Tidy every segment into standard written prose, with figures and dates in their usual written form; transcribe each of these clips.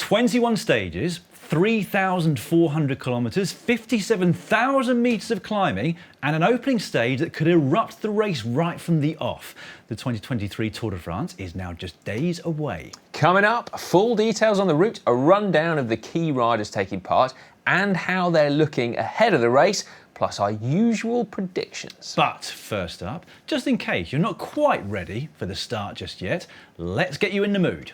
21 stages, 3,400 kilometres, 57,000 metres of climbing, and an opening stage that could erupt the race right from the off. The 2023 Tour de France is now just days away. Coming up, full details on the route, a rundown of the key riders taking part, and how they're looking ahead of the race, plus our usual predictions. But first up, just in case you're not quite ready for the start just yet, let's get you in the mood.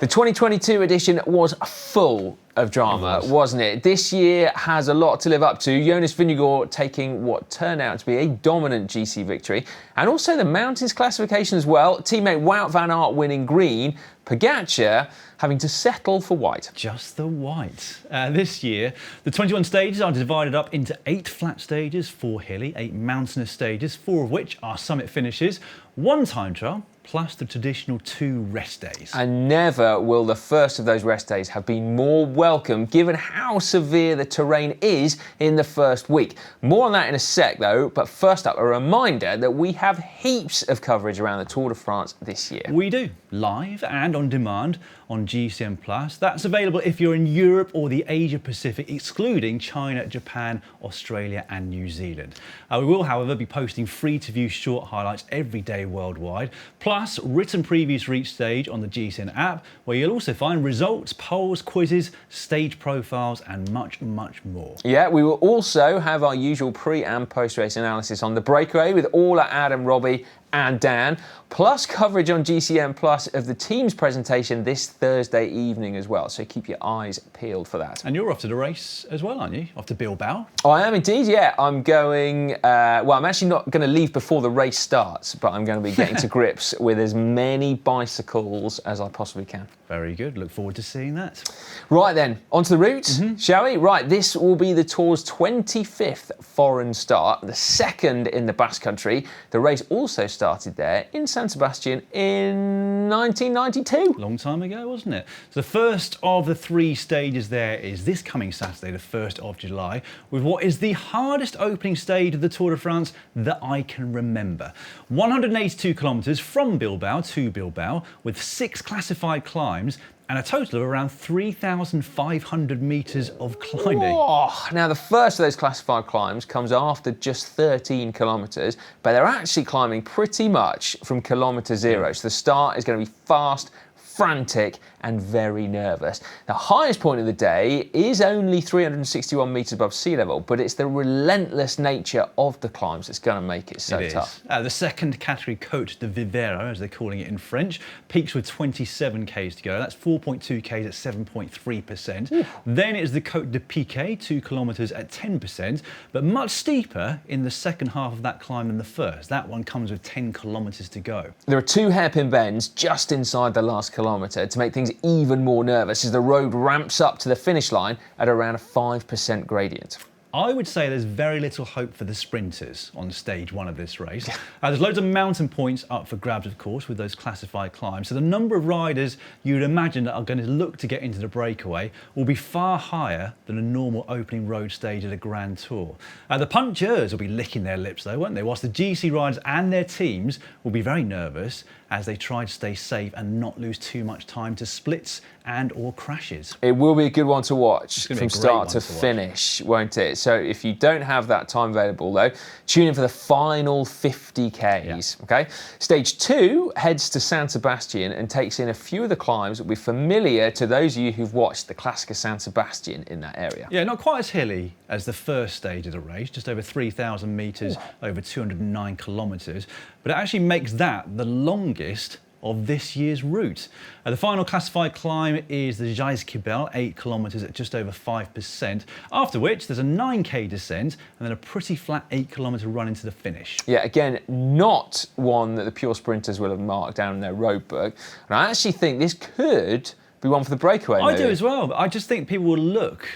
The 2022 edition was full of drama, wasn't it? This year has a lot to live up to. Jonas Vingegaard taking what turned out to be a dominant GC victory, and also the mountains classification as well. Teammate Wout van Aert winning green, Pogačar having to settle for white. Just the white. This year, the 21 stages are divided up into 8 flat stages, 4 hilly, 8 mountainous stages, 4 of which are summit finishes, 1 time trial, plus the traditional 2 rest days. And never will the first of those rest days have been more welcome, given how severe the terrain is in the first week. More on that in a sec though, but first up, a reminder that we have heaps of coverage around the Tour de France this year. We do, live and on demand on GCN+. That's available if you're in Europe or the Asia Pacific, excluding China, Japan, Australia and New Zealand. We will, however, be posting free-to-view short highlights every day worldwide, plus written previews for each stage on the GCN app, where you'll also find results, polls, quizzes, stage profiles and much, much more. Yeah, we will also have our usual pre- and post-race analysis on the breakaway with all at Adam, Robbie and Dan, plus coverage on GCN Plus of the team's presentation this Thursday evening as well. So keep your eyes peeled for that. And you're off to the race as well, aren't you? Off to Bilbao? Oh, I am indeed, yeah. I'm going, well, I'm actually not going to leave before the race starts, but I'm going to be getting to grips with as many bicycles as I possibly can. Very good. Look forward to seeing that. Right then, onto the route, shall we? Right, this will be the Tour's 25th foreign start, the second in the Basque Country. The race also started there in San Sebastian in 1992. Long time ago, wasn't it? So the first of the 3 stages there is this coming Saturday, the 1st of July, with what is the hardest opening stage of the Tour de France that I can remember. 182 kilometres from Bilbao to Bilbao, with 6 classified climbs and a total of around 3,500 metres of climbing. Oh, now, the first of those classified climbs comes after just 13 kilometres, but they're actually climbing pretty much from kilometre 0. So the start is going to be fast, frantic and very nervous. The highest point of the day is only 361 metres above sea level, but it's the relentless nature of the climbs that's going to make it so tough. The second category, Côte de Vivero, as they're calling it in French, peaks with 27 k's to go. That's 4.2 k's at 7.3%. Then it's the Côte de Piquet, 2 kilometres at 10%, but much steeper in the second half of that climb than the first. That one comes with 10 kilometres to go. There are 2 hairpin bends just inside the last kilometre to make things even more nervous as the road ramps up to the finish line at around a 5% gradient. I would say there's very little hope for the sprinters on stage 1 of this race. There's loads of mountain points up for grabs, of course, with those classified climbs. So the number of riders you'd imagine that are going to look to get into the breakaway will be far higher than a normal opening road stage at a Grand Tour. The Puncheurs will be licking their lips though, won't they? Whilst the GC riders and their teams will be very nervous as they try to stay safe and not lose too much time to splits and or crashes. It will be a good one to watch from start to finish, won't it? So if you don't have that time available though, tune in for the final 50 Ks, okay? Stage 2 heads to San Sebastian and takes in a few of the climbs that will be familiar to those of you who've watched the Classica San Sebastian in that area. Yeah, not quite as hilly as the first stage of the race, just over 3,000 metres, over 209 kilometres, but it actually makes that the longest of this year's route. The final classified climb is the Jais-Kibel, 8 kilometres at just over 5%, after which there's a 9k descent and then a pretty flat 8-kilometre run into the finish. Yeah, again, not one that the pure sprinters will have marked down in their road book. And I actually think this could be one for the breakaway. I do as well. But I just think people will look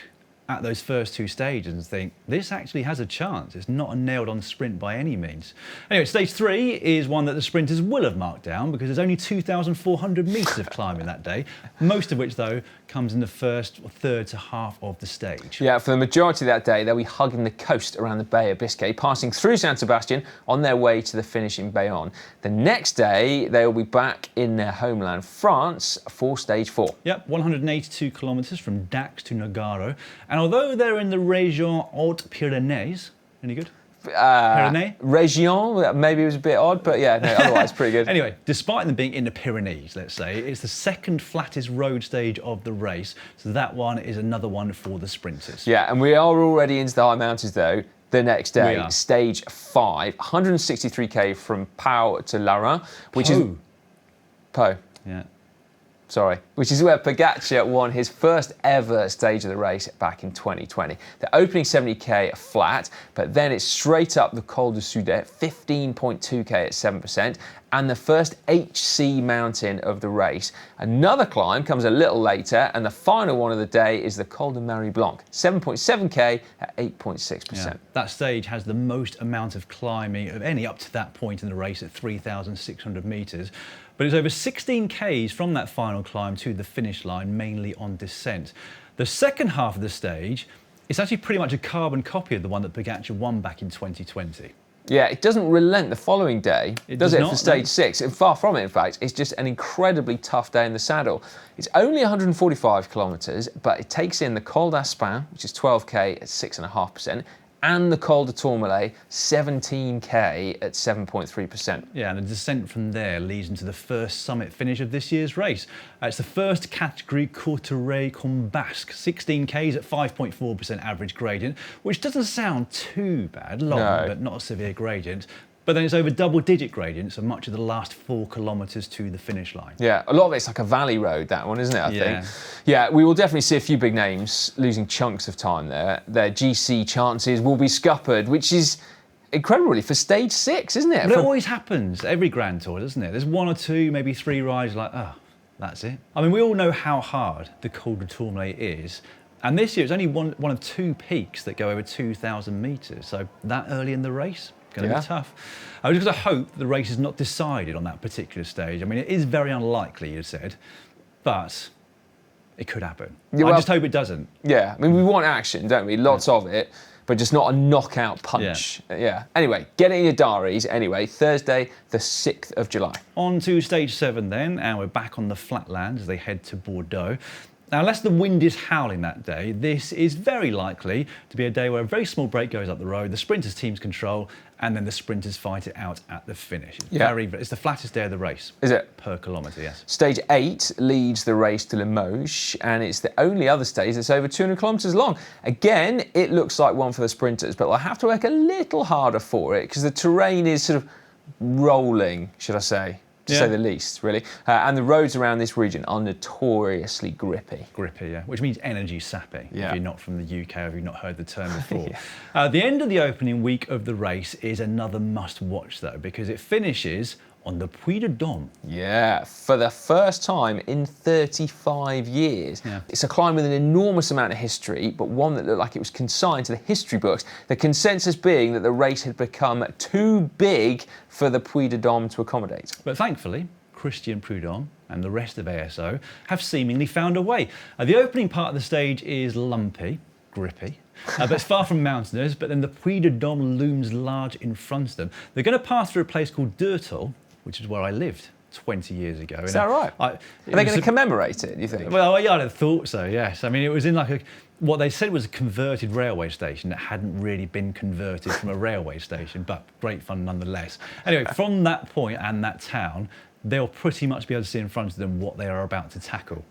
at those first two stages and think, this actually has a chance. It's not a nailed-on sprint by any means. Anyway, stage 3 is one that the sprinters will have marked down because there's only 2,400 metres of climbing that day, most of which, though, comes in the first third to half of the stage. Yeah, for the majority of that day, they'll be hugging the coast around the Bay of Biscay, passing through San Sebastian on their way to the finish in Bayonne. The next day, they'll be back in their homeland, France, for stage 4. Yep, 182 kilometres from Dax to Nogaro. And although they're in the Région Hautes-Pyrénées, any good? Pyrénées? Région, maybe it was a bit odd, but yeah, no, otherwise pretty good. Anyway, despite them being in the Pyrenees, let's say, it's the second flattest road stage of the race, so that one is another one for the sprinters. Yeah, and we are already into the high mountains though. The next day, stage 5, 163k from Pau to Larin, which is Pau. Yeah. Sorry, which is where Pogačar won his first ever stage of the race back in 2020. The opening 70k are flat, but then it's straight up the Col de Sudet, 15.2k at 7%, and the first HC mountain of the race. Another climb comes a little later, and the final one of the day is the Col de Marie Blanc, 7.7k at 8.6%. Yeah. That stage has the most amount of climbing of any up to that point in the race at 3,600 metres. But it's over 16 k's from that final climb to the finish line, mainly on descent. The second half of the stage is actually pretty much a carbon copy of the one that Pogačar won back in 2020. Yeah, it doesn't relent the following day, does it, not, for stage 6? And far from it, in fact. It's just an incredibly tough day in the saddle. It's only 145 kilometres, but it takes in the Col d'Aspin, which is 12k at 6.5%, and the Col de Tourmalet, 17k at 7.3%. Yeah, and the descent from there leads into the first summit finish of this year's race. It's the first category Courtrai-Combasque, 16 k's at 5.4% average gradient, which doesn't sound too bad, long, but not a severe gradient. But then it's over double-digit gradients of much of the last 4 kilometres to the finish line. Yeah, a lot of it's like a valley road, that one, isn't it, I think? Yeah, we will definitely see a few big names losing chunks of time there. Their GC chances will be scuppered, which is incredible, really, for stage 6, isn't it? But it always happens, every Grand Tour, doesn't it? There's 1 or 2, maybe 3 rides like, oh, that's it. I mean, we all know how hard the Col de Tourmalet is. And this year, it's only one of 2 peaks that go over 2,000 metres. So that early in the race, going to be tough. I just got to hope the race is not decided on that particular stage. I mean, it is very unlikely, you said, but it could happen. Yeah, well, I just hope it doesn't. Yeah, I mean, we want action, don't we? Lots of it, but just not a knockout punch. Yeah. Anyway, get it in your diaries. Anyway, Thursday, the 6th of July. On to stage 7 then, and we're back on the flatlands as they head to Bordeaux. Now, unless the wind is howling that day, this is very likely to be a day where a very small break goes up the road, the sprinters' teams control, and then the sprinters fight it out at the finish. It's the flattest day of the race. Is it? Per kilometre, yes. Stage 8 leads the race to Limoges, and it's the only other stage that's over 200 kilometres long. Again, it looks like one for the sprinters, but they'll have to work a little harder for it because the terrain is sort of rolling, should I say? To say the least, really. And the roads around this region are notoriously grippy. Grippy, yeah, which means energy sappy, if you're not from the UK or if you've not heard the term before. The end of the opening week of the race is another must-watch, though, because it finishes on the Puy de Dôme. Yeah, for the first time in 35 years. Yeah. It's a climb with an enormous amount of history, but one that looked like it was consigned to the history books. The consensus being that the race had become too big for the Puy de Dôme to accommodate. But thankfully, Christian Prudhomme and the rest of ASO have seemingly found a way. The opening part of the stage is lumpy, grippy, but it's far from mountainous, but then the Puy de Dôme looms large in front of them. They're going to pass through a place called Durtal, which is where I lived 20 years ago. Is that right? Are they going to commemorate it, do you think? Well, yeah, I'd have thought so, yes. I mean, it was in like what they said was a converted railway station that hadn't really been converted from a railway station, but great fun nonetheless. Anyway, from that point and that town, they'll pretty much be able to see in front of them what they are about to tackle.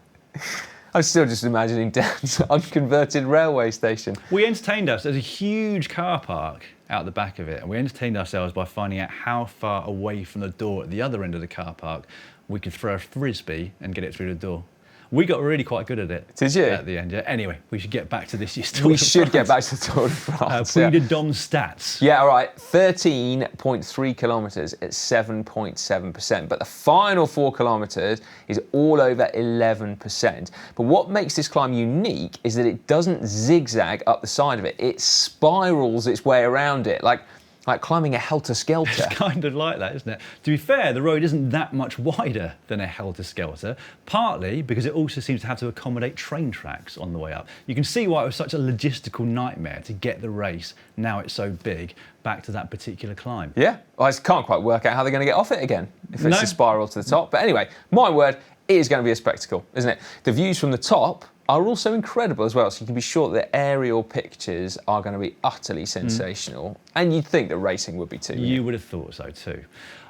I'm still just imagining Dan's unconverted railway station. We entertained us. There's a huge car park out the back of it, and we entertained ourselves by finding out how far away from the door at the other end of the car park we could throw a frisbee and get it through the door. We got really quite good at it. Did you? At the end, yeah. Anyway, we should get back to this year's Tour We de should get back France. to the Tour de France. Puy de Dôme stats. Yeah, all right. 13.3 kilometres at 7.7%. But the final 4 kilometres is all over 11%. But what makes this climb unique is that it doesn't zigzag up the side of it. It spirals its way around it, like climbing a helter-skelter. It's kind of like that, isn't it? To be fair, the road isn't that much wider than a helter-skelter, partly because it also seems to have to accommodate train tracks on the way up. You can see why it was such a logistical nightmare to get the race, now it's so big, back to that particular climb. Yeah, I just can't quite work out how they're going to get off it again if it's No. a spiral to the top. But anyway, my word, it is going to be a spectacle, isn't it? The views from the top are also incredible as well, so you can be sure that the aerial pictures are going to be utterly sensational. And you'd think that racing would be too. You would have thought so too.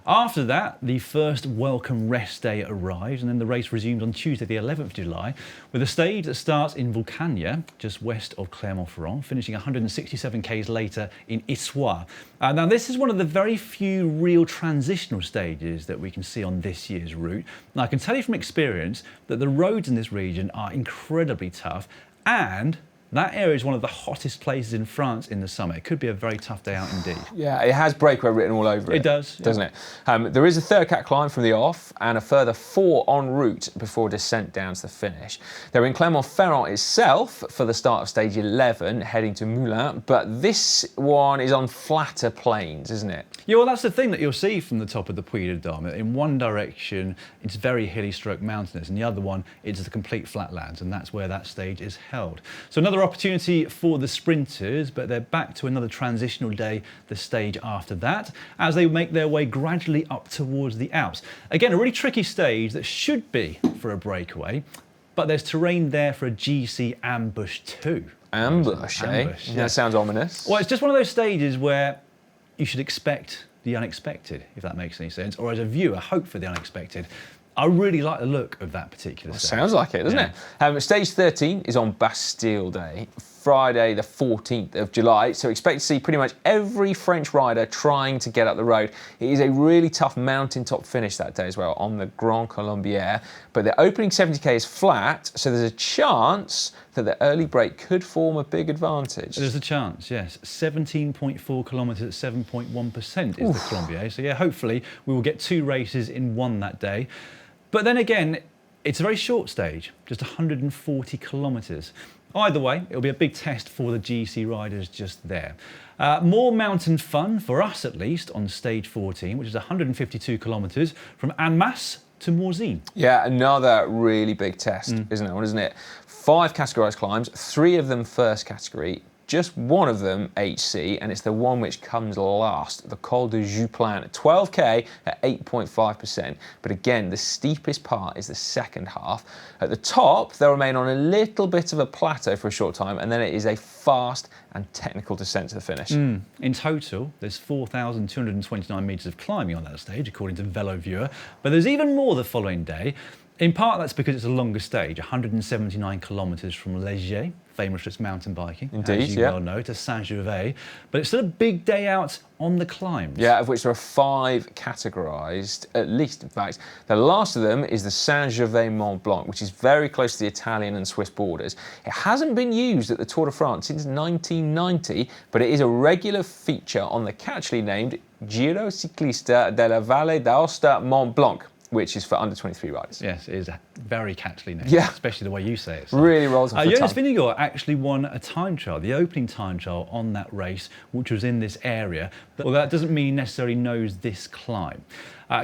After that, the first welcome rest day arrives, and then the race resumes on Tuesday, the 11th of July, with a stage that starts in Vulcania, just west of Clermont-Ferrand, finishing 167 k's later in Issoire. Now, this is one of the very few real transitional stages that we can see on this year's route. Now, I can tell you from experience that the roads in this region are incredibly tough, and that area is one of the hottest places in France in the summer. It could be a very tough day out indeed. Yeah, it has breakaway written all over it. It does, doesn't it? There is a third cat climb from the off and a further 4 en route before descent down to the finish. They're in Clermont-Ferrand itself for the start of stage 11, heading to Moulins, but this one is on flatter plains, isn't it? Yeah, well, that's the thing that you'll see from the top of the Puy de Dôme. In one direction, it's very hilly stroke mountainous, and the other one, it's the complete flatlands, and that's where that stage is held. So another opportunity for the sprinters, but they're back to another transitional day, the stage after that, as they make their way gradually up towards the Alps. Again, a really tricky stage that should be for a breakaway, but there's terrain there for a GC ambush too. Ambush, eh? Ambush, yeah. That sounds ominous. Well, it's just one of those stages where you should expect the unexpected, if that makes any sense, or as a viewer, hope for the unexpected. I really like the look of that particular stage. Sounds like it, doesn't it? Stage 13 is on Bastille Day, Friday the 14th of July, so expect to see pretty much every French rider trying to get up the road. It is a really tough mountaintop finish that day as well on the Grand Colombière, but the opening 70k is flat, so there's a chance that the early break could form a big advantage. There's a chance, yes. 17.4 kilometres at 7.1% is the Colombière, so yeah, hopefully we will get 2 races in one that day. But then again, it's a very short stage, just 140 kilometres. Either way, it'll be a big test for the GC riders just there. More mountain fun, for us at least, on stage 14, which is 152 kilometres from Annemasse to Morzine. Yeah, another really big test, isn't it? 5 categorised climbs, 3 of them first category, just one of them HC, and it's the one which comes last, the Col de Juplin, 12k at 8.5%. But again, the steepest part is the second half. At the top, they'll remain on a little bit of a plateau for a short time, and then it is a fast and technical descent to the finish. In total, there's 4,229 metres of climbing on that stage, according to Velo Viewer, but there's even more the following day. In part, that's because it's a longer stage, 179 kilometres from Léger, famous for its mountain biking, indeed, as you well know, to Saint-Gervais. But it's still a big day out on the climbs. Yeah, of which there are 5 categorised, at least, in fact. The last of them is the Saint-Gervais Mont Blanc, which is very close to the Italian and Swiss borders. It hasn't been used at the Tour de France since 1990, but it is a regular feature on the catchily named Giro Ciclista della Valle d'Aosta Mont Blanc, which is for under 23 riders. Yes, it is a very catchily name, yeah, especially the way you say it. So. Really rolls off the tongue. Jonas Vingegaard actually won a time trial, the opening time trial on that race, which was in this area. Well, that doesn't mean he necessarily knows this climb.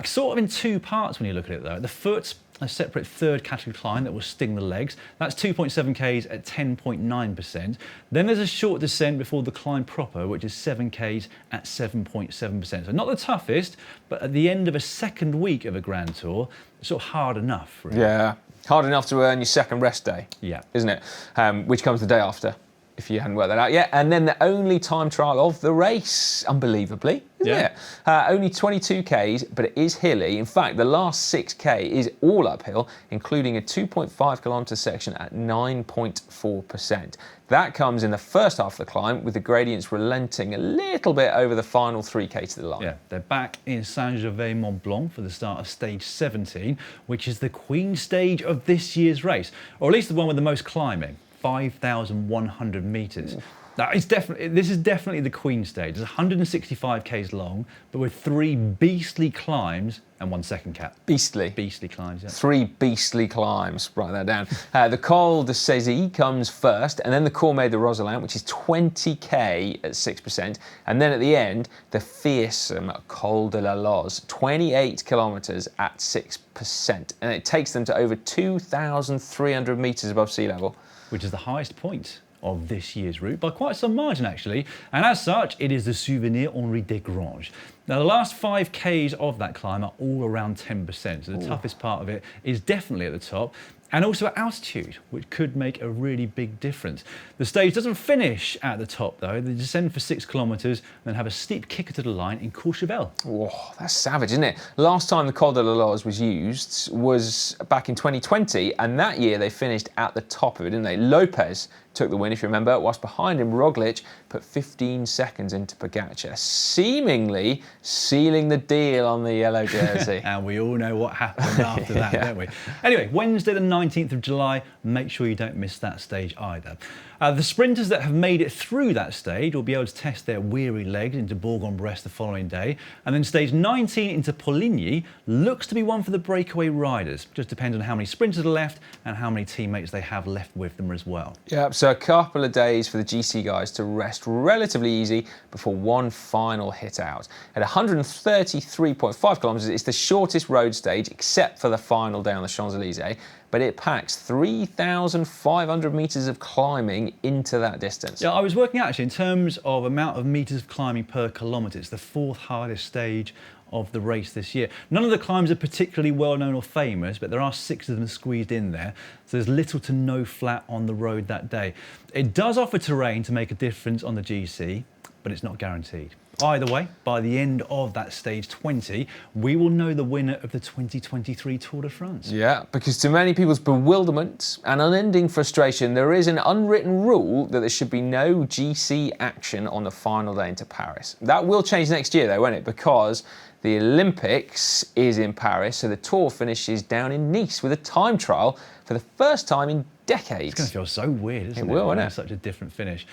Sort of in 2 parts when you look at it though. At the foot, a separate third category climb that will sting the legs. That's 2.7 k's at 10.9%. Then there's a short descent before the climb proper, which is 7 k's at 7.7%. So not the toughest, but at the end of a second week of a Grand Tour, it's sort of hard enough. Really. Yeah, hard enough to earn your second rest day. Yeah. Isn't it? Which comes the day after. if you hadn't worked that out yet. And then the only time trial of the race, unbelievably, isn't it? Only 22 Ks, but it is hilly. In fact, the last 6K is all uphill, including a 2.5 kilometre section at 9.4%. That comes in the first half of the climb, with the gradients relenting a little bit over the final 3K to the line. Yeah, they're back in Saint-Gervais-Mont-Blanc for the start of stage 17, which is the queen stage of this year's race, or at least the one with the most climbing, 5,100 metres. Now, this is definitely the queen stage. It's 165 Ks long, but with 3 beastly climbs and 1 second cap. Beastly. Beastly climbs, yeah. 3 beastly climbs. Write that down. The Col de Cézanne comes first, and then the Courmet de Roseland, which is 20K at 6%. And then at the end, the fearsome Col de la Loze, 28 kilometres at 6%. And it takes them to over 2,300 metres above sea level. Which is the highest point of this year's route by quite some margin, actually. And as such, it is the Souvenir Henri Desgranges. Now, the last 5 Ks of that climb are all around 10%, so the toughest part of it is definitely at the top, and also at altitude, which could make a really big difference. The stage doesn't finish at the top, though. They descend for 6 kilometres and then have a steep kicker to the line in Courchevel. Whoa, that's savage, isn't it? Last time the Col de la Loze was used was back in 2020, and that year they finished at the top of it, didn't they? Lopez took the win, if you remember, whilst behind him, Roglic put 15 seconds into Pogačar, seemingly sealing the deal on the yellow jersey. And we all know what happened after that, don't we? Anyway, Wednesday the 19th of July, make sure you don't miss that stage either. The sprinters that have made it through that stage will be able to test their weary legs into Bourg-en-Bresse the following day. And then stage 19 into Poligny looks to be one for the breakaway riders. Just depends on how many sprinters are left and how many teammates they have left with them as well. Yeah, so a couple of days for the GC guys to rest relatively easy before one final hit out. At 133.5 kilometres, it's the shortest road stage except for the final day on the Champs-Élysées, but it packs 3,500 metres of climbing into that distance. Yeah, I was working out actually in terms of amount of metres of climbing per kilometre. It's the 4th hardest stage of the race this year. None of the climbs are particularly well known or famous, but there are 6 of them squeezed in there, so there's little to no flat on the road that day. It does offer terrain to make a difference on the GC, but it's not guaranteed. Either way, by the end of that stage 20, we will know the winner of the 2023 Tour de France. Yeah, because to many people's bewilderment and unending frustration, there is an unwritten rule that there should be no GC action on the final day into Paris. That will change next year though, won't it? Because the Olympics is in Paris, so the Tour finishes down in Nice with a time trial for the first time in decades. It's going to feel so weird, isn't it? It will, won't it? Such a different finish.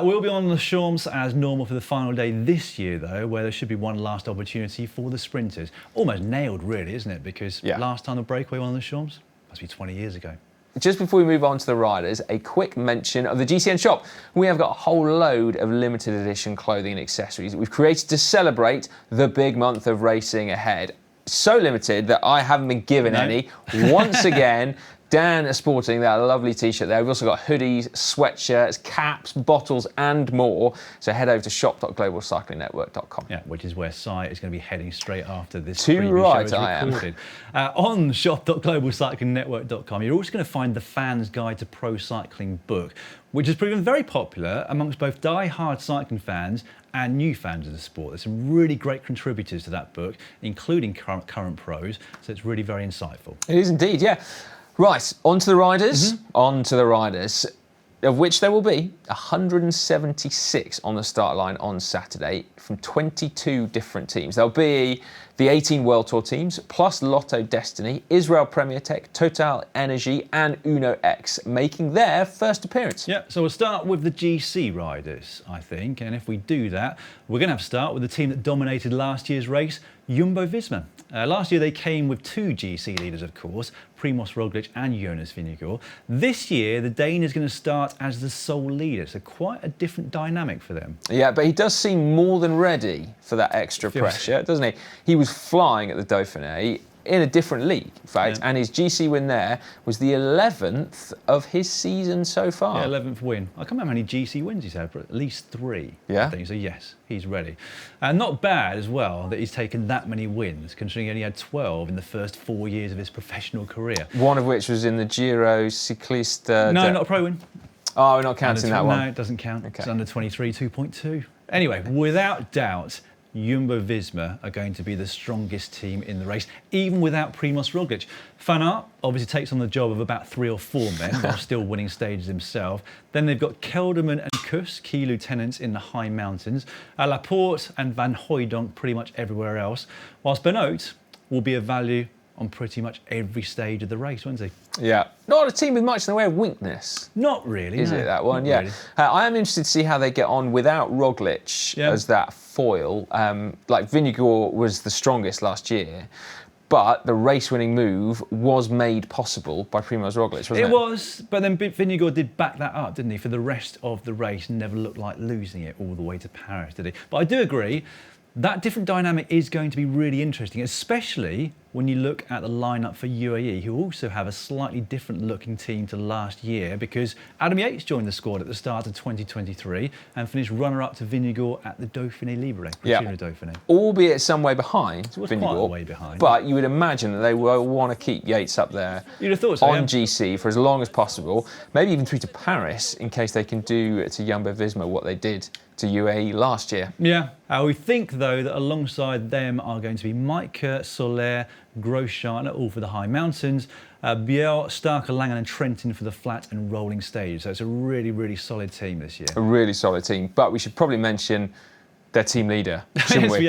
We'll be on the Champs as normal for the final day this year, though, where there should be one last opportunity for the sprinters. Almost nailed, really, isn't it? Because last time the breakaway won on the Champs must be 20 years ago. Just before we move on to the riders, a quick mention of the GCN shop. We have got a whole load of limited edition clothing and accessories that we've created to celebrate the big month of racing ahead. So limited that I haven't been given any. Once again, Dan is sporting that lovely t-shirt there. We've also got hoodies, sweatshirts, caps, bottles and more. So head over to shop.globalcyclingnetwork.com. Yeah, which is where Si is going to be heading straight after this Too right, show is I recorded. On shop.globalcyclingnetwork.com, you're also going to find the Fan's Guide to Pro Cycling book, which has proven very popular amongst both die-hard cycling fans and new fans of the sport. There's some really great contributors to that book, including current pros, so it's really very insightful. It is indeed, yeah. Right, on to the riders. On to the riders, of which there will be 176 on the start line on Saturday from 22 different teams. There'll be the 18 World Tour teams, plus Lotto Destiny, Israel Premier Tech, Total Energy and Uno X making their first appearance. Yeah, so we'll start with the GC riders, I think. And if we do that, we're going to have to start with the team that dominated last year's race, Jumbo-Visma. Last year they came with 2 GC leaders, of course, Primož Roglic and Jonas Vingegaard. This year, the Dane is going to start as the sole leader, so quite a different dynamic for them. Yeah, but he does seem more than ready for that extra pressure, doesn't he? He was flying at the Dauphiné in a different league, in fact, and his GC win there was the 11th of his season so far. Yeah, 11th win. I can't remember how many GC wins he's had, but at least 3, I think. So yes, he's ready. And not bad as well that he's taken that many wins, considering he only had 12 in the first 4 years of his professional career. One of which was in the Giro Cycliste... No, not a pro win. Oh, we're not counting that one. No, it doesn't count. Okay. It's under 23, 2.2. Anyway, without doubt, Jumbo-Visma are going to be the strongest team in the race, even without Primož Roglic. Van Aert obviously takes on the job of about 3 or 4 men while still winning stages himself. Then they've got Kelderman and Kuss, key lieutenants in the high mountains. Laporte and Van Hooijdonk pretty much everywhere else. Whilst Benoot will be of value on pretty much every stage of the race, won't he? Yeah. Not a team with much in the way of weakness. Not really, Is no. it, that one? Not Yeah. really. I am interested to see how they get on without Roglic as that foil. Like Vingegaard was the strongest last year, but the race-winning move was made possible by Primož Roglic, wasn't it? It was, but then Vingegaard did back that up, didn't he? For the rest of the race, never looked like losing it all the way to Paris, did he? But I do agree, that different dynamic is going to be really interesting, especially when you look at the lineup for UAE, who also have a slightly different looking team to last year, because Adam Yates joined the squad at the start of 2023 and finished runner-up to Vingegaard at the Dauphiné Libre, Dauphiné. Albeit some way behind It was Vingegaard, quite a way behind. but you would imagine that they will want to keep Yates up there You'd have thought so, on yeah. GC for as long as possible, maybe even through to Paris, in case they can do to Jumbo-Visma what they did to UAE last year. Yeah. We think, though, that alongside them are going to be Maika, Soler, Grosjean, all for the high mountains, Biel, Starker, Langen and Trentin for the flat and rolling stage. So it's a really, really solid team this year. A really solid team, but we should probably mention their team leader, shouldn't we?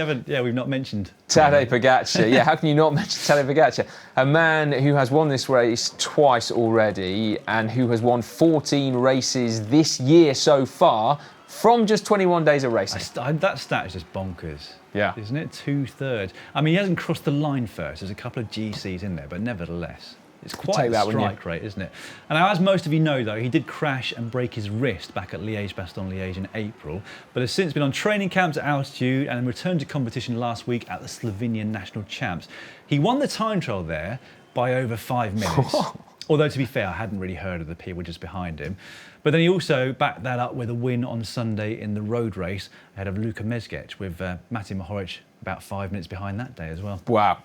We've not mentioned Tadej Pogačar. Yeah, how can you not mention Tadej Pogačar? A man who has won this race twice already and who has won 14 races this year so far from just 21 days of racing. That stat is just bonkers. Yeah. Isn't it? 2/3. I mean, he hasn't crossed the line first. There's a couple of GCs in there, but nevertheless, it's quite a strike rate, isn't it? And as most of you know, though, he did crash and break his wrist back at Liège-Bastogne-Liège in April, but has since been on training camps at altitude and returned to competition last week at the Slovenian National Champs. He won the time trial there by over 5 minutes. Although, to be fair, I hadn't really heard of the people just behind him. But then he also backed that up with a win on Sunday in the road race ahead of Luka Mezgec, with Matej Mohoric about 5 minutes behind that day as well. Wow.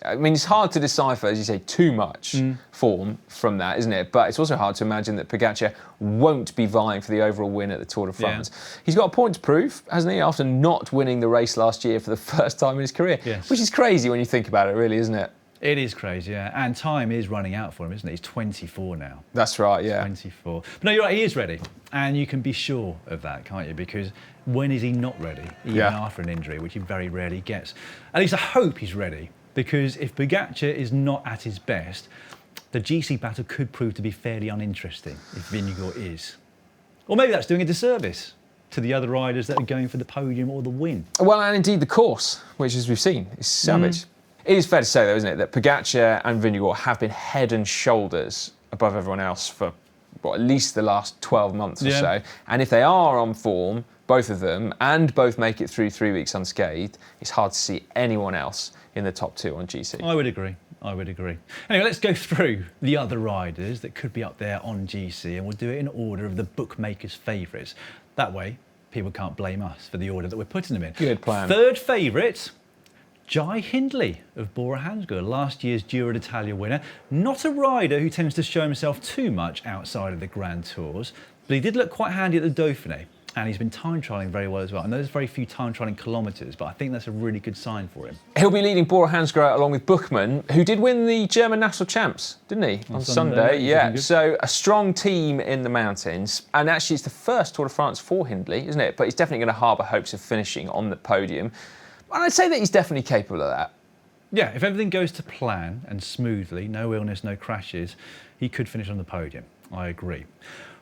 I mean, it's hard to decipher, as you say, too much form from that, isn't it? But it's also hard to imagine that Pogačar won't be vying for the overall win at the Tour de France. Yeah. He's got a point to prove, hasn't he, after not winning the race last year for the first time in his career. Yes. Which is crazy when you think about it, really, isn't it? It is crazy, yeah. And time is running out for him, isn't it? He's 24 now. That's right, yeah. 24. But no, you're right, he is ready. And you can be sure of that, can't you? Because when is he not ready? Even after an injury, which he very rarely gets. At least I hope he's ready. Because if Pogačar is not at his best, the GC battle could prove to be fairly uninteresting if Vingegaard is. Or maybe that's doing a disservice to the other riders that are going for the podium or the win. Well, and indeed the course, which, as we've seen, is savage. It is fair to say, though, isn't it, that Pogačar and Vingegaard have been head and shoulders above everyone else for at least the last 12 months or so. And if they are on form, both of them, and both make it through 3 weeks unscathed, it's hard to see anyone else in the top 2 on GC. I would agree. Anyway, let's go through the other riders that could be up there on GC, and we'll do it in order of the bookmakers' favourites. That way, people can't blame us for the order that we're putting them in. Good plan. Third favourite, Jai Hindley of Bora Hansgrohe, last year's Giro d'Italia winner. Not a rider who tends to show himself too much outside of the Grand Tours, but he did look quite handy at the Dauphiné, and he's been time trialling very well as well. I know there's very few time trialling kilometres, but I think that's a really good sign for him. He'll be leading Bora Hansgrohe along with Buchmann, who did win the German National Champs, didn't he, on Sunday? Yeah, so a strong team in the mountains. And actually, it's the first Tour de France for Hindley, isn't it? But he's definitely going to harbour hopes of finishing on the podium. And I'd say that he's definitely capable of that. Yeah, if everything goes to plan and smoothly, no illness, no crashes, he could finish on the podium. I agree.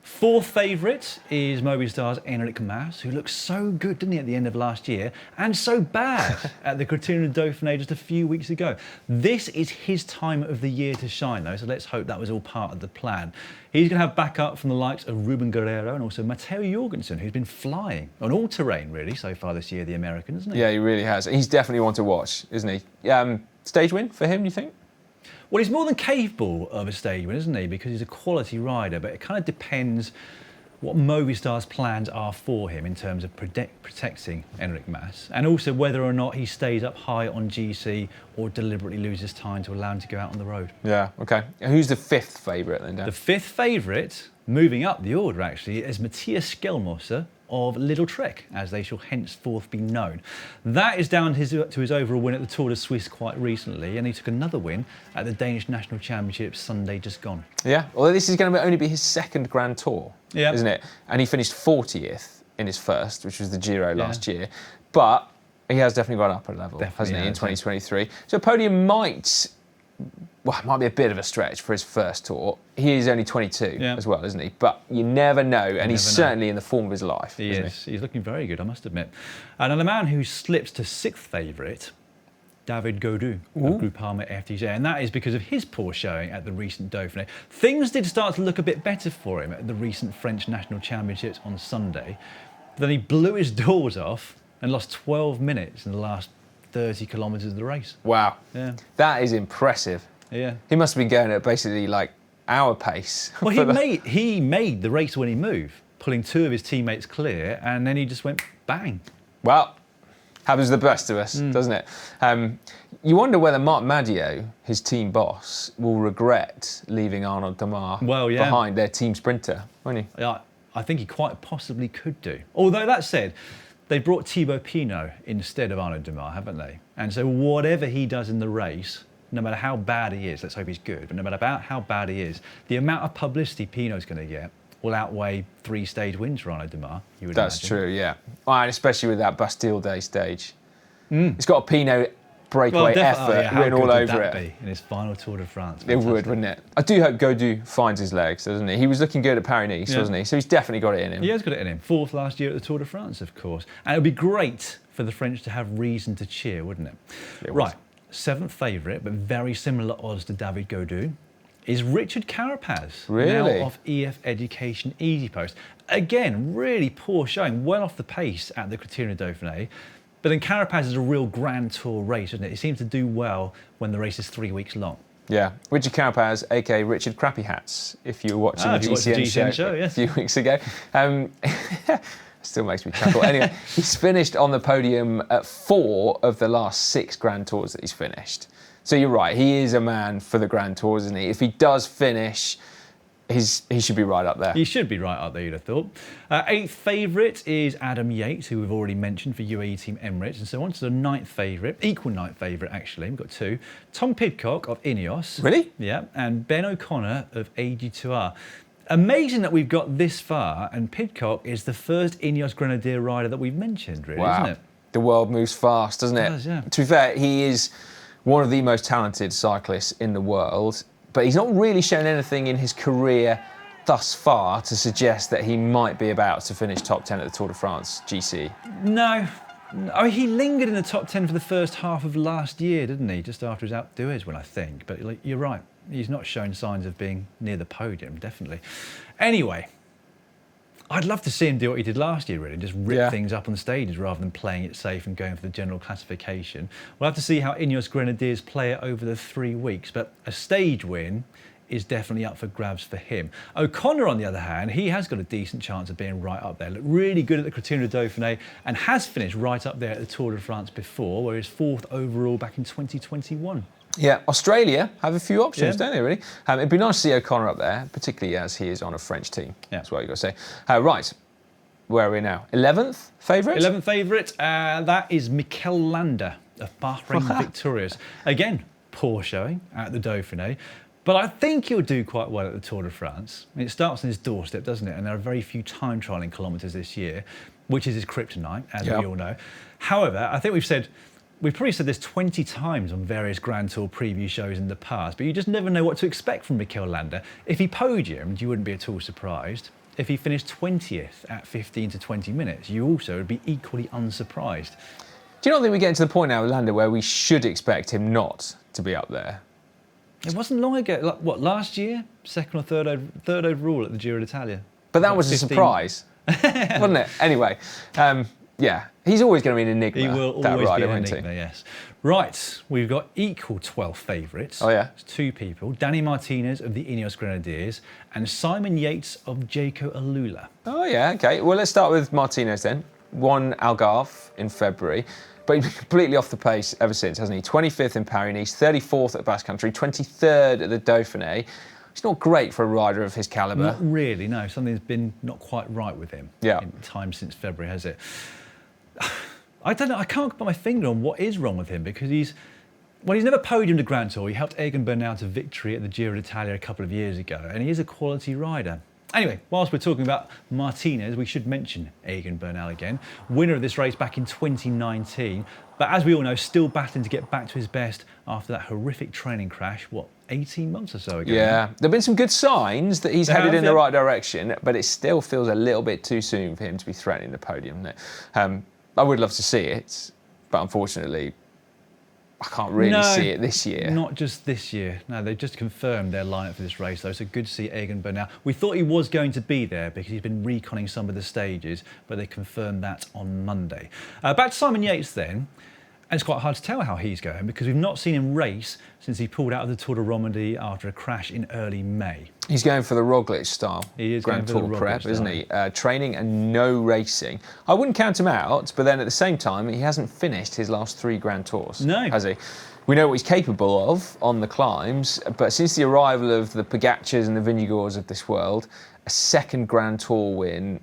Fourth favourite is Movistar's Enric Mas, who looked so good, didn't he, at the end of last year, and so bad at the Criterium Dauphiné just a few weeks ago. This is his time of the year to shine, though, so let's hope that was all part of the plan. He's going to have backup from the likes of Ruben Guerrero and also Matteo Jorgensen, who's been flying on all terrain, really, so far this year, the American, isn't he? Yeah, he really has. He's definitely one to watch, isn't he? Stage win for him, you think? Well, he's more than capable of a stage win, isn't he? Because he's a quality rider, but it kind of depends what Movistar's plans are for him in terms of protecting Enric Mas, and also whether or not he stays up high on GC or deliberately loses time to allow him to go out on the road. Yeah, okay. And who's the 5th favourite then, Dan? The 5th favourite, moving up the order actually, is Matthias Skjelmose of Little Trek, as they shall henceforth be known. That is down to his overall win at the Tour de Suisse quite recently, and he took another win at the Danish National Championship Sunday just gone. Yeah, although this is going to only be his 2nd Grand Tour, yeah, isn't it? And he finished 40th in his first, which was the Giro last year. But he has definitely gone up a level, hasn't he, in 2023. So a podium might be a bit of a stretch for his first tour. He is only 22 as well, isn't he? But you never know, and he's certainly in the form of his life. He is. He's looking very good, I must admit. And a man who slips to 6th favourite, David Gaudu of Groupama FDJ, and that is because of his poor showing at the recent Dauphiné. Things did start to look a bit better for him at the recent French National Championships on Sunday. Then he blew his doors off and lost 12 minutes in the last 30 kilometres of the race. Wow. Yeah. That is impressive. Yeah. He must have been going at basically like our pace. Well, he made the race-winning move, pulling 2 of his teammates clear, and then he just went bang. Well, happens to the best of us, doesn't it? You wonder whether Marc Madiot, his team boss, will regret leaving Arnaud Démare behind, their team sprinter, won't he? Yeah, I think he quite possibly could do. Although that said, they brought Thibaut Pinot instead of Arnaud Démare, haven't they? And so whatever he does in the race, no matter how bad he is, let's hope he's good, but no matter how bad he is, the amount of publicity Pinot's going to get will outweigh 3-stage wins for Arnaud Démare, you would That's imagine. true, yeah. Well, and especially with that Bastille Day stage. It's got a Pinot breakaway effort written all over it. Be in his final Tour de France? It would, wouldn't it? I do hope Gaudu finds his legs, doesn't he? He was looking good at Paris-Nice, wasn't he? So he's definitely got it in him. He has got it in him. 4th last year at the Tour de France, of course. And it would be great for the French to have reason to cheer, wouldn't it? Right, 7th favourite, but very similar odds to David Gaudu, is Richard Carapaz, now of EF Education Easy Post. Again, really poor showing, well off the pace at the Criterium Dauphiné. But then Carapaz is a real Grand Tour race, isn't it? He seems to do well when the race is 3 weeks long. Yeah, Richard Carapaz, aka Richard Crappy Hats, if you were watching the GCN show yes. a few weeks ago. Still makes me chuckle. Anyway, he's finished on the podium at 4 of the last 6 Grand Tours that he's finished. So you're right, he is a man for the Grand Tours, isn't he? If he does finish, he should be right up there. He should be right up there, you'd have thought. 8th favourite is Adam Yates, who we've already mentioned for UAE Team Emirates. And so on to the 9th favourite, equal 9th favourite actually, we've got 2. Tom Pidcock of Ineos. Really? Yeah, and Ben O'Connor of AG2R. Amazing that we've got this far, and Pidcock is the first Ineos Grenadier rider that we've mentioned, really, isn't it? The world moves fast, doesn't it? It does, yeah. To be fair, he is one of the most talented cyclists in the world, but he's not really shown anything in his career thus far to suggest that he might be about to finish top 10 at the Tour de France GC. No. I mean, he lingered in the top 10 for the first half of last year, didn't he? Just after his Alpe d'Huez win, I think. But you're right. He's not shown signs of being near the podium, definitely. Anyway, I'd love to see him do what he did last year, really, just rip things up on the stages rather than playing it safe and going for the general classification. We'll have to see how Ineos Grenadiers play it over the 3 weeks, but a stage win is definitely up for grabs for him. O'Connor, on the other hand, he has got a decent chance of being right up there. Looked really good at the Criterium Dauphiné and has finished right up there at the Tour de France before, where he's 4th overall back in 2021. Yeah, Australia have a few options, don't they, really? It'd be nice to see O'Connor up there, particularly as he is on a French team. That's what you've got to say. Right, where are we now? 11th favourite? 11th favourite, that is Mikel Landa of Bahrain Victorious. Again, poor showing at the Dauphiné, but I think he'll do quite well at the Tour de France. I mean, it starts on his doorstep, doesn't it? And there are very few time trialling kilometres this year, which is his kryptonite, as we all know. However, I think we've probably said this 20 times on various Grand Tour preview shows in the past, but you just never know what to expect from Mikel Landa. If he podiumed, you wouldn't be at all surprised. If he finished 20th at 15 to 20 minutes, you also would be equally unsurprised. Do you not think we're getting to the point now with Landa where we should expect him not to be up there? It wasn't long ago, like, what, last year? 2nd or 3rd overall at the Giro d'Italia. But that was 15. A surprise, wasn't it? Anyway, Yeah, he's always going to be an enigma. He will that always rider, be an won't he? enigma, yes. Right, we've got equal 12 favourites. Oh, yeah? It's two people, Danny Martinez of the Ineos Grenadiers and Simon Yates of Jayco Alula. Oh, yeah, okay. Well, let's start with Martinez then. Won Algarve in February, but he's been completely off the pace ever since, hasn't he? 25th in Paris-Nice, 34th at Basque Country, 23rd at the Dauphiné. It's not great for a rider of his calibre. Not really, no. Something's been not quite right with him in time since February, has it? I don't know. I can't put my finger on what is wrong with him because he's never podiumed the Grand Tour. He helped Egan Bernal to victory at the Giro d'Italia a couple of years ago, and he is a quality rider. Anyway, whilst we're talking about Martinez, we should mention Egan Bernal again, winner of this race back in 2019, but as we all know, still battling to get back to his best after that horrific training crash, 18 months or so ago? Yeah, now? there have been some good signs that he's headed in the right direction, but it still feels a little bit too soon for him to be threatening the podium. I would love to see it, but unfortunately, I can't really see it this year. Not just this year. No, they've just confirmed their lineup for this race, though, so good to see Egan Bernal. We thought he was going to be there because he's been reconning some of the stages, but they confirmed that on Monday. Back to Simon Yates then. And it's quite hard to tell how he's going because we've not seen him race since he pulled out of the Tour de Romandie after a crash in early May. He's going for the Roglic style. He is Grand going for Tour the prep, Roglic isn't style. he? Training and no racing. I wouldn't count him out, but then at the same time, he hasn't finished his last 3 Grand Tours. No. Has he? We know what he's capable of on the climbs, but since the arrival of the Pogačars and the Vingegaards of this world, a second Grand Tour win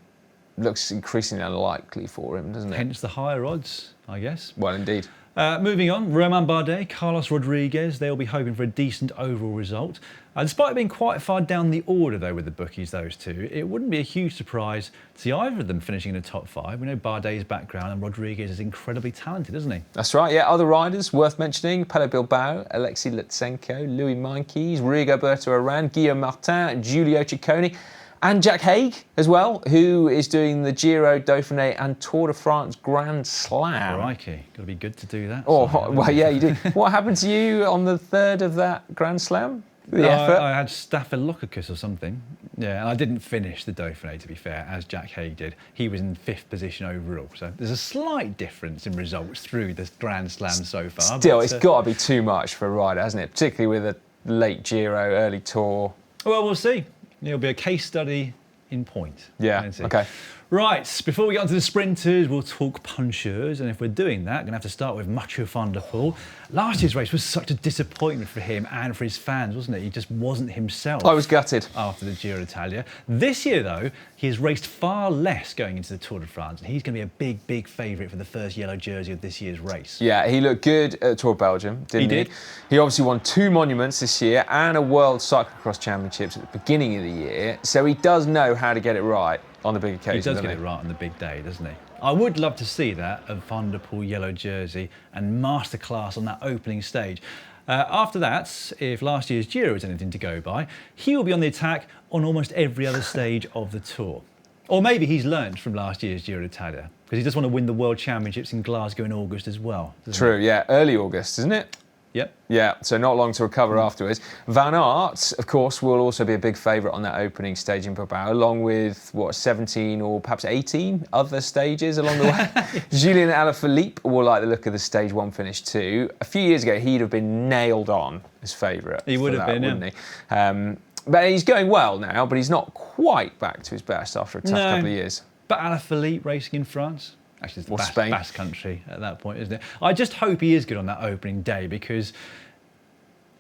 looks increasingly unlikely for him, doesn't it? Hence the higher odds, I guess. Well, indeed. Moving on, Romain Bardet, Carlos Rodriguez, they'll be hoping for a decent overall result. Despite being quite far down the order, though, with the bookies, those two, it wouldn't be a huge surprise to see either of them finishing in the top 5. We know Bardet's background and Rodriguez is incredibly talented, isn't he? That's right, yeah. Other riders worth mentioning, Pello Bilbao, Alexei Lutsenko, Louis Meintjes, Rigoberto Urán, Guillaume Martin, Giulio Ciccone, and Jack Haig as well, who is doing the Giro, Dauphiné and Tour de France Grand Slam. Crikey, got to be good to do that. Oh, well, yeah, you did. What happened to you on the 3rd of that Grand Slam? I had Staphylococcus or something. Yeah, and I didn't finish the Dauphiné, to be fair, as Jack Haig did. He was in 5th position overall. So there's a slight difference in results through the Grand Slam so far. Still, it's got to be too much for a rider, hasn't it? Particularly with a late Giro, early Tour. Well, we'll see. It'll be a case study in point. Yeah, okay. Right, before we get on to the sprinters, we'll talk puncheurs. And if we're doing that, we're going to have to start with Mathieu van der Poel. Last year's race was such a disappointment for him and for his fans, wasn't it? He just wasn't himself. I was gutted. After the Giro d'Italia. This year, though, he has raced far less going into the Tour de France. And he's going to be a big, big favourite for the first yellow jersey of this year's race. Yeah, he looked good at the Tour of Belgium, didn't he? He did. He obviously won 2 monuments this year and a World Cyclocross Championships at the beginning of the year. So he does know how to get it right on the big occasions. He does get it right on the big day, doesn't he? I would love to see that, a Van der Poel yellow jersey and masterclass on that opening stage. After that, if last year's Giro is anything to go by, he will be on the attack on almost every other stage of the Tour. Or maybe he's learnt from last year's Giro d'Italia, because he does want to win the World Championships in Glasgow in August as well. True, yeah. Early August, isn't it? Yep. Yeah, so not long to recover afterwards. Van Aert, of course, will also be a big favourite on that opening stage in Bilbao, along with, 17 or perhaps 18 other stages along the way. Julien Alaphilippe will like the look of the stage 1 finish too. A few years ago, he'd have been nailed on as favourite. He would have been, wouldn't he? But he's going well now, but he's not quite back to his best after a tough couple of years. But Alaphilippe racing in France? Actually, it's the Spain. Basque country at that point, isn't it? I just hope he is good on that opening day because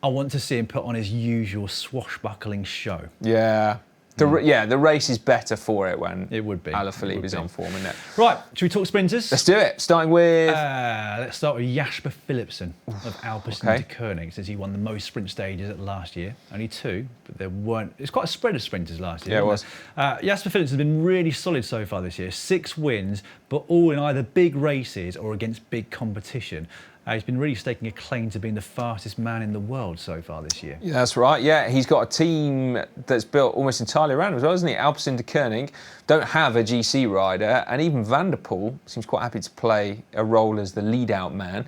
I want to see him put on his usual swashbuckling show. Yeah. The race is better for it when it would be. Alaphilippe is on form, isn't it? Right, should we talk sprinters? Let's do it. Starting with... let's start with Jasper Philipsen of Alpecin de Koning, since he won the most sprint stages at last year. Only 2, but there weren't... It's quite a spread of sprinters last year. Yeah, it was. Jasper Philipsen has been really solid so far this year. 6 wins, but all in either big races or against big competition. He's been really staking a claim to being the fastest man in the world so far this year. Yeah, that's right. Yeah, he's got a team that's built almost entirely around him as well, isn't he? Alpecin de Koning don't have a GC rider, and even Van der Poel seems quite happy to play a role as the lead-out man.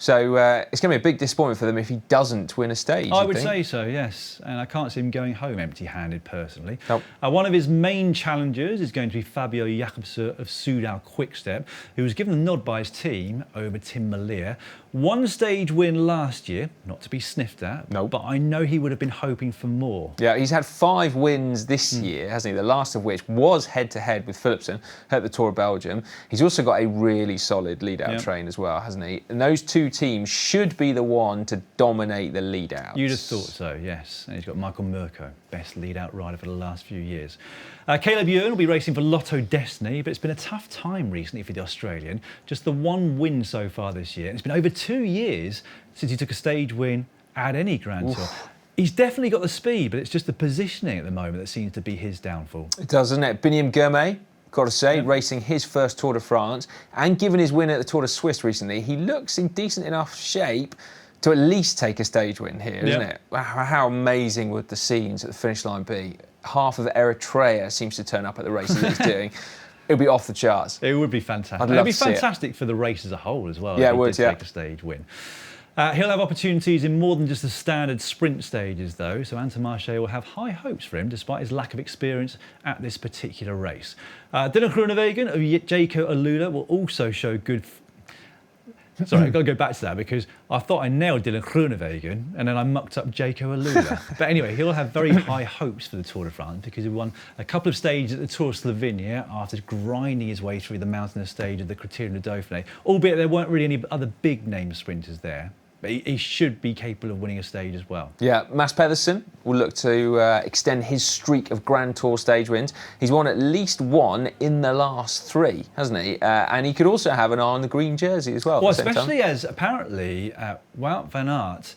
So it's going to be a big disappointment for them if he doesn't win a stage. I would say so, yes. And I can't see him going home empty-handed, personally. Nope. One of his main challengers is going to be Fabio Jakobsen of Soudal Quickstep, who was given the nod by his team over Tim Merlier. One stage win last year, not to be sniffed at, Nope. but I know he would have been hoping for more. Yeah, he's had 5 wins this year, hasn't he? The last of which was head-to-head with Philipsen at the Tour of Belgium. He's also got a really solid lead-out train as well, hasn't he? And those two teams should be the one to dominate the lead-outs. You'd have thought so, yes. And he's got Michael Murko, best lead-out rider for the last few years. Caleb Ewan will be racing for Lotto Destiny, but it's been a tough time recently for the Australian. Just the 1 win so far this year. And it's been over 2 years since he took a stage win at any Grand Tour. He's definitely got the speed, but it's just the positioning at the moment that seems to be his downfall. It does, doesn't it? Biniam Girmay, got to say, racing his first Tour de France, and given his win at the Tour de Suisse recently, he looks in decent enough shape to at least take a stage win here, isn't it? How amazing would the scenes at the finish line be? Half of Eritrea seems to turn up at the races he's doing. It would be off the charts. It would be fantastic. It would be fantastic for the race as a whole as well. Yeah, it would, take a stage win. He'll have opportunities in more than just the standard sprint stages, though, so Intermarché will have high hopes for him, despite his lack of experience at this particular race. Dylan Groenewegen of Jayco Alula will also show good... Sorry, I've got to go back to that because I thought I nailed Dylan Groenewegen and then I mucked up Jayco Alula. But anyway, he'll have very high hopes for the Tour de France because he won a couple of stages at the Tour of Slovenia after grinding his way through the mountainous stage of the Criterium de Dauphiné, albeit there weren't really any other big-name sprinters there. But he should be capable of winning a stage as well. Yeah, Mads Pedersen will look to extend his streak of Grand Tour stage wins. He's won at least 1 in the last 3, hasn't he? And he could also have an eye on the green jersey as well. Well, especially as apparently Wout van Aert,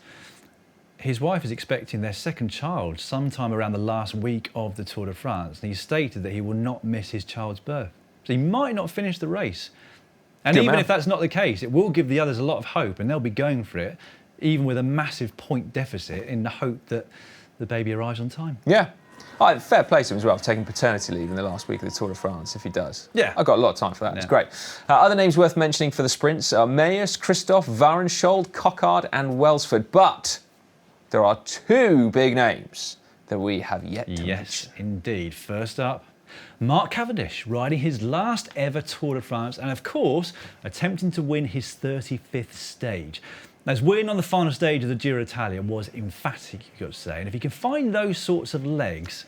his wife is expecting their second child sometime around the last week of the Tour de France. And he stated that he will not miss his child's birth. So he might not finish the race. And even if that's not the case, it will give the others a lot of hope and they'll be going for it, even with a massive point deficit, in the hope that the baby arrives on time. Yeah. Fair play to him as well for taking paternity leave in the last week of the Tour de France, if he does. Yeah. I've got a lot of time for that. It's great. Other names worth mentioning for the sprints are Meijers, Christophe, Varenschold, Cockard and Welsford. But there are 2 big names that we have yet to mention. Yes, indeed. First up, Mark Cavendish, riding his last ever Tour de France and, of course, attempting to win his 35th stage. Now, his win on the final stage of the Giro d'Italia was emphatic, you've got to say. And if he can find those sorts of legs,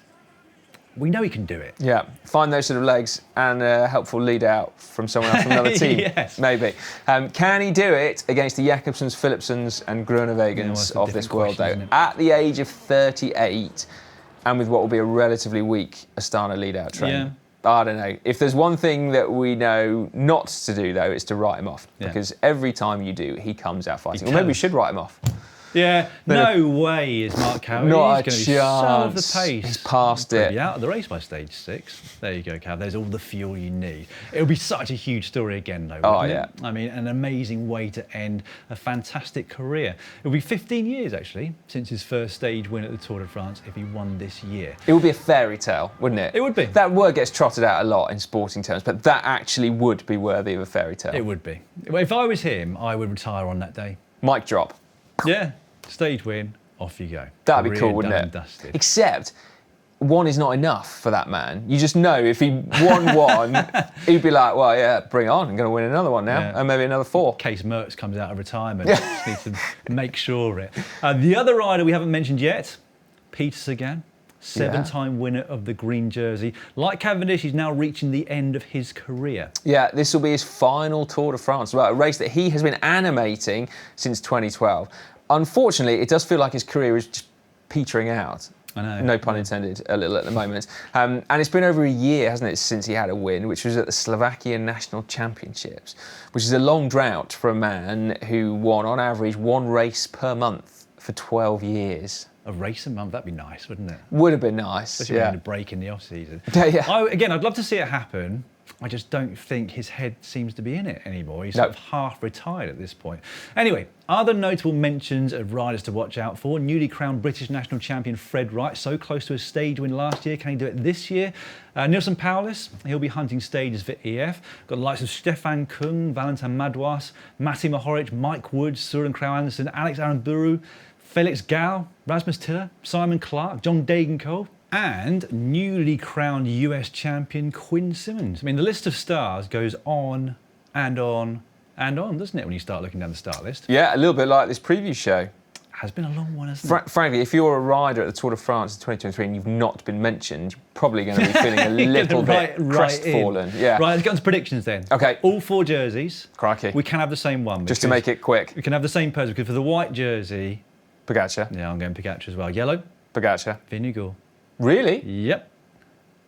we know he can do it. Yeah, find those sort of legs and a helpful lead out from someone else from another team. Yes. Maybe. Can he do it against the Jakobsens, Philipsens and Groenewegens of this world, though? At the age of 38... and with what will be a relatively weak Astana lead-out train. Yeah. I don't know. If there's one thing that we know not to do, though, it's to write him off. Yeah. Because every time you do, he comes out fighting. Or maybe we should write him off. Yeah, no way is Mark Cavendish. Not He's a going to be so off chance. the pace. He's past it. He'll be out of the race by stage 6. There you go, Cav. There's all the fuel you need. It'll be such a huge story again, though, wouldn't it? I mean, an amazing way to end a fantastic career. It'll be 15 years, actually, since his first stage win at the Tour de France if he won this year. It would be a fairy tale, wouldn't it? It would be. That word gets trotted out a lot in sporting terms, but that actually would be worthy of a fairy tale. It would be. If I was him, I would retire on that day. Mic drop. Yeah. Stage win, off you go. That'd be cool, wouldn't it? Dusted. Except 1 is not enough for that man. You just know if he won 1, he'd be like, well, yeah, bring it on. I'm going to win another one now, and maybe another 4. In case Merckx comes out of retirement, just need to make sure it. The other rider we haven't mentioned yet, Peter Sagan. 7-time winner of the green jersey. Like Cavendish, he's now reaching the end of his career. Yeah, this will be his final Tour de France, a race that he has been animating since 2012. Unfortunately, it does feel like his career is just petering out. I know. No pun intended, a little at the moment. And it's been over a year, hasn't it, since he had a win, which was at the Slovakian National Championships, which is a long drought for a man who won, on average, 1 race per month for 12 years. A race a month, that'd be nice, wouldn't it? Would have been nice. Especially when you had a break in the off-season. Yeah. Again, I'd love to see it happen. I just don't think his head seems to be in it anymore. He's sort of half retired at this point. Anyway, other notable mentions of riders to watch out for. Newly crowned British national champion Fred Wright, so close to a stage win last year. Can he do it this year? Nilsson Paulus, he'll be hunting stages for EF. Got the likes of Stefan Kung, Valentin Madouas, Matti Mohoric, Mike Woods, Søren Kragh Andersen, Alex Aramburu, Felix Gall, Rasmus Tiller, Simon Clark, John Degenkolb, and newly crowned US champion Quinn Simmons. I mean, the list of stars goes on and on and on, doesn't it, when you start looking down the start list? Yeah, a little bit like this preview show. Has been a long one, hasn't it? Frankly, if you're a rider at the Tour de France in 2023 and you've not been mentioned, you're probably going to be feeling a little bit crestfallen. Yeah. Right, let's get on to predictions then. Okay. All 4 jerseys. Crikey. We can have the same one. Just to make it quick. We can have the same person, because for the white jersey... Pogačar. Yeah, I'm going Pogačar as well. Yellow? Pogačar. Vingegaard. Really? Yep.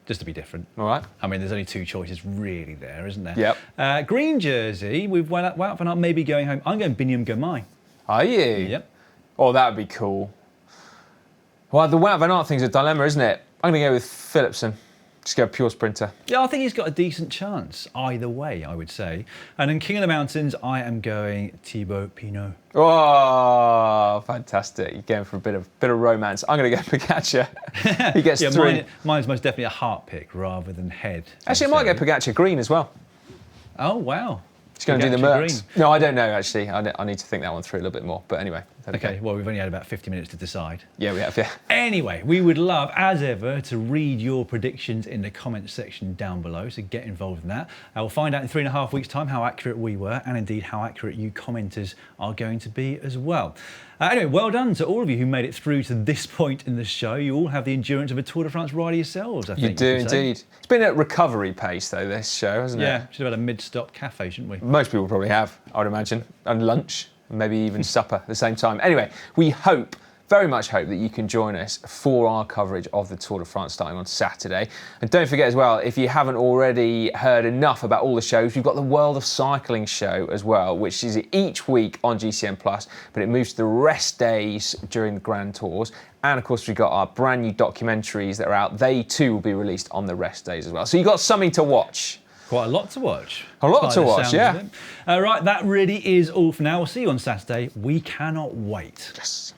Just to be different. All right. I mean, there's only 2 choices really there, isn't there? Yep. Green jersey, we've went up and up, maybe going home. I'm going Biniam Girmay. Are you? Yep. Oh, that would be cool. Well, the Wout van Aert thing's a dilemma, isn't it? I'm going to go with Philipsen. Just go pure sprinter. Yeah, I think he's got a decent chance either way, I would say. And in King of the Mountains, I am going Thibaut Pinot. Oh, fantastic. You're going for a bit of romance. I'm going to go Pogačar. He gets 3. Mine's most definitely a heart pick rather than head. Actually, I might go Pogačar green as well. Oh, wow. He's going to do the Mercs. No, I don't know, actually. I need to think that one through a little bit more. But anyway. Okay, well, we've only had about 50 minutes to decide. Yeah, we have, yeah. Anyway, we would love, as ever, to read your predictions in the comments section down below, so get involved in that. We'll find out in 3.5 weeks' time how accurate we were, and indeed how accurate you commenters are going to be as well. Anyway, well done to all of you who made it through to this point in the show. You all have the endurance of a Tour de France rider yourselves, I think. You do indeed. It's been at recovery pace, though, this show, hasn't it? Yeah, should have had a mid-stop cafe, shouldn't we? Most people probably have, I would imagine, and lunch. Maybe even supper at the same time. Anyway, we hope, very much hope, that you can join us for our coverage of the Tour de France starting on Saturday. And don't forget as well, if you haven't already heard enough about all the shows, we've got the World of Cycling show as well, which is each week on GCN+, but it moves to the rest days during the Grand Tours. And of course, we've got our brand new documentaries that are out. They too will be released on the rest days as well. So you've got something to watch. Quite a lot to watch. A lot to watch, yeah. Right, that really is all for now. We'll see you on Saturday. We cannot wait. Yes.